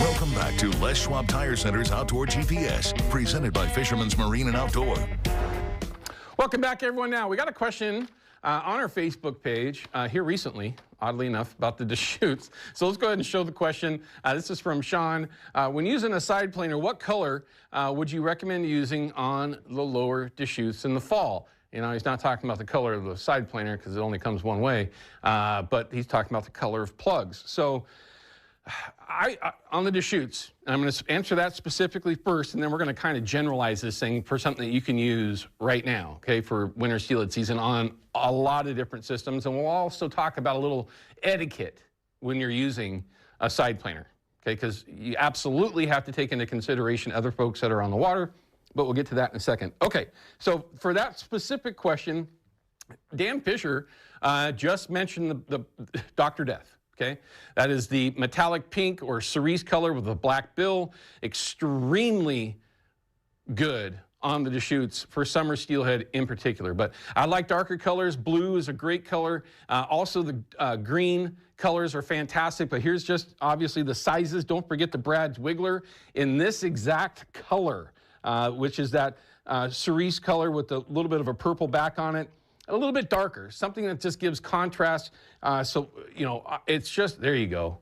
Welcome back to Les Schwab Tire Center's Outdoor GPS, presented by Fisherman's Marine and Outdoor. Welcome back, everyone. Now, we got a question on our Facebook page here recently, oddly enough, about the Deschutes. So let's go ahead and show the question. This is from Sean. When using a side planer, what color would you recommend using on the lower Deschutes in the fall? You know, he's not talking about the color of the side planer because it only comes one way, but he's talking about the color of plugs. So on the Deschutes, I'm going to answer that specifically first, and then we're going to kind of generalize this thing for something that you can use right now, okay, for winter steelhead season on a lot of different systems. And we'll also talk about a little etiquette when you're using a side planer, okay, because you absolutely have to take into consideration other folks that are on the water, but we'll get to that in a second. Okay, so for that specific question, Dan Fisher just mentioned the Dr. Death. Okay, that is the metallic pink or cerise color with a black bill. Extremely good on the Deschutes for summer steelhead in particular. But I like darker colors. Blue is a great color. Also, the green colors are fantastic. But here's just obviously the sizes. Don't forget the Brad's Wiggler in this exact color, which is that cerise color with a little bit of a purple back on it. A little bit darker, something that just gives contrast. So, you know, it's just, there you go.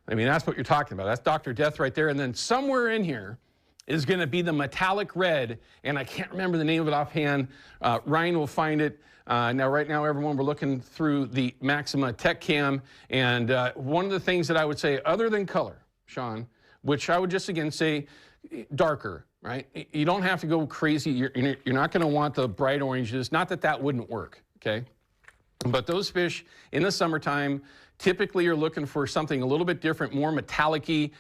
I mean, that's what you're talking about. That's Dr. Death right there. And then somewhere in here is going to be the metallic red, and I can't remember the name of it offhand. Ryan will find it. Now, right now, everyone, we're looking through the Maxima Tech Cam, and one of the things that I would say, other than color, Sean, which I would just again say darker, right? You don't have to go crazy. You're not going to want the bright oranges. Not that that wouldn't work, okay? But those fish in the summertime typically are looking for something a little bit different, more metallic-y,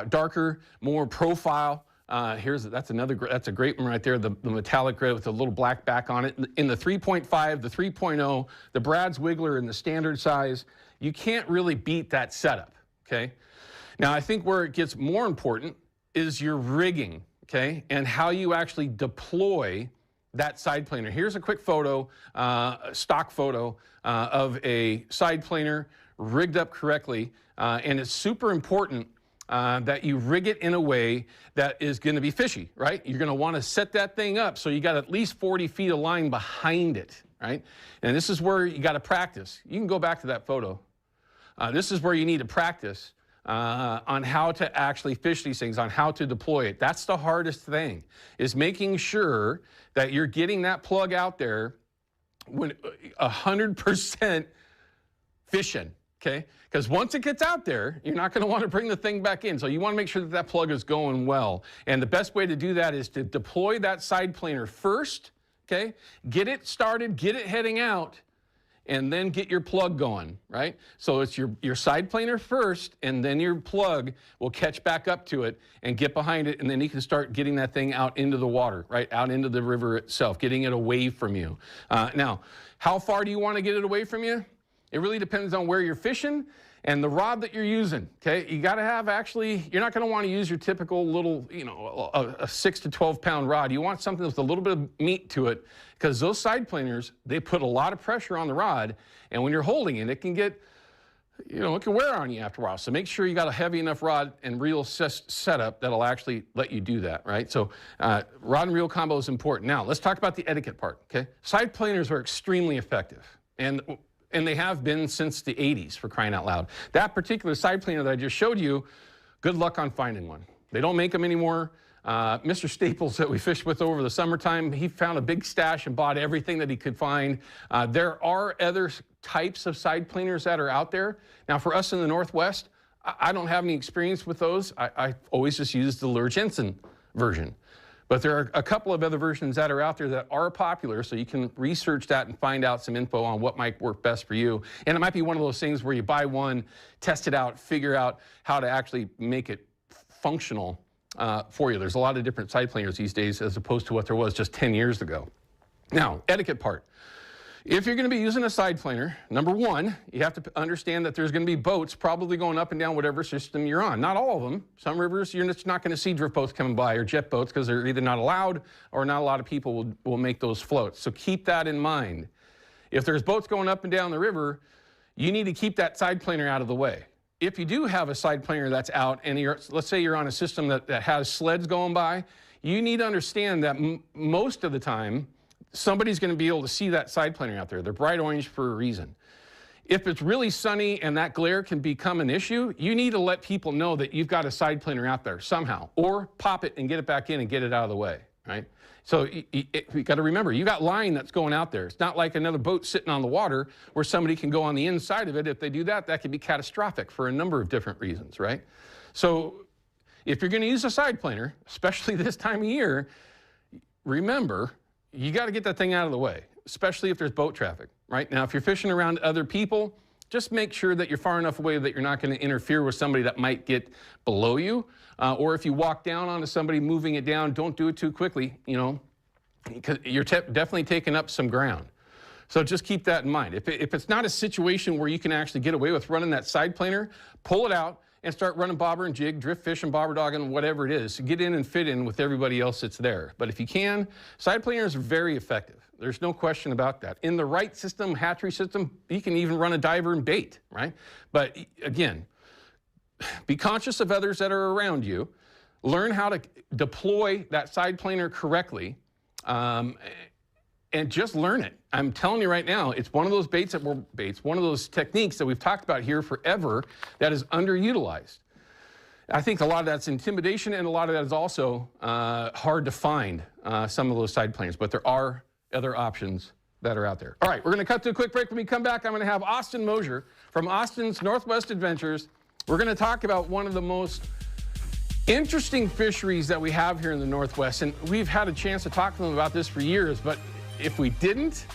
darker, more profile. That's a great one right there, the metallic red with a little black back on it. In the 3.5, the 3.0, the Brad's Wiggler in the standard size, you can't really beat that setup, okay? Now, I think where it gets more important is your rigging, okay, and how you actually deploy that side planer. Here's a quick photo, stock photo of a side planer rigged up correctly, and it's super important that you rig it in a way that is going to be fishy, right? You're going to want to set that thing up so you got at least 40 feet of line behind it, right? And this is where you got to practice. You can go back to that photo. This is where you need to practice on how to actually fish these things, on how to deploy it. That's the hardest thing, is making sure that you're getting that plug out there when 100% fishing, okay? Because once it gets out there, you're not going to want to bring the thing back in. So you want to make sure that that plug is going well. And the best way to do that is to deploy that side planer first, okay? Get it started, get it heading out, and then get your plug going, right? So it's your side planer first, and then your plug will catch back up to it and get behind it, and then you can start getting that thing out into the water, right? Out into the river itself, getting it away from you. Now, how far do you want to get it away from you? It really depends on where you're fishing and the rod that you're using, okay? You got to have you're not going to want to use your typical little, you know, a 6 to 12 pound rod. You want something with a little bit of meat to it, because those side planers, they put a lot of pressure on the rod, and when you're holding it, it can get, you know, it can wear on you after a while. So make sure you got a heavy enough rod and reel setup that'll actually let you do that, right? So rod and reel combo is important. Now, let's talk about the etiquette part, okay? Side planers are extremely effective, and they have been since the 80s, for crying out loud. That particular side planer that I just showed you, good luck on finding one. They don't make them anymore. Mr. Staples that we fished with over the summertime, he found a big stash and bought everything that he could find. There are other types of side planers that are out there. Now, for us in the Northwest, I don't have any experience with those. I always just use the Lure Jensen version. But there are a couple of other versions that are out there that are popular, so you can research that and find out some info on what might work best for you. And it might be one of those things where you buy one, test it out, figure out how to actually make it functional for you. There's a lot of different side planers these days as opposed to what there was just 10 years ago. Now, etiquette part. If you're going to be using a side planer, number one, you have to understand that there's going to be boats probably going up and down whatever system you're on. Not all of them. Some rivers, you're just not going to see drift boats coming by or jet boats because they're either not allowed or not a lot of people will make those floats. So keep that in mind. If there's boats going up and down the river, you need to keep that side planer out of the way. if you do have a side planer that's out and let's say you're on a system that has sleds going by, you need to understand that most of the time, somebody's going to be able to see that side planer out there. They're bright orange for a reason. If it's really sunny and that glare can become an issue, you need to let people know that you've got a side planer out there somehow, or pop it and get it back in and get it out of the way, right? So you got to remember, you got line that's going out there. It's not like another boat sitting on the water where somebody can go on the inside of it. If they do that, that could be catastrophic for a number of different reasons, right? So if you're going to use a side planer, especially this time of year, remember, you got to get that thing out of the way, especially if there's boat traffic, right? Now, if you're fishing around other people, just make sure that you're far enough away that you're not going to interfere with somebody that might get below you. Or if you walk down onto somebody moving it down, don't do it too quickly, you know, because you're definitely taking up some ground. So just keep that in mind. If it's not a situation where you can actually get away with running that side planer, pull it out and start running bobber and jig, drift fishing, bobber dogging, whatever it is. Get in and fit in with everybody else that's there. But if you can, side planers are very effective. There's no question about that. In the right system, hatchery system, you can even run a diver and bait, right? But again, be conscious of others that are around you. Learn how to deploy that side planer correctly, and just learn it. I'm telling you right now, it's one of those one of those techniques that we've talked about here forever that is underutilized. I think a lot of that's intimidation, and a lot of that is also hard to find, some of those side planers, but there are other options that are out there. All right, we're going to cut to a quick break. When we come back, I'm going to have Austin Mosier from Austin's Northwest Adventures. We're going to talk about one of the most interesting fisheries that we have here in the Northwest, and we've had a chance to talk to them about this for years, but if we didn't,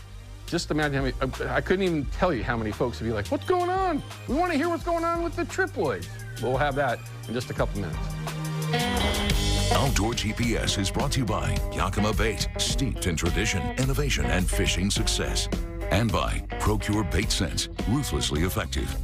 just imagine how many, I couldn't even tell you how many folks would be like, what's going on? We want to hear what's going on with the triploids. We'll have that in just a couple minutes. Outdoor GPS is brought to you by Yakima Bait, steeped in tradition, innovation, and fishing success. And by Procure Bait Sense, ruthlessly effective.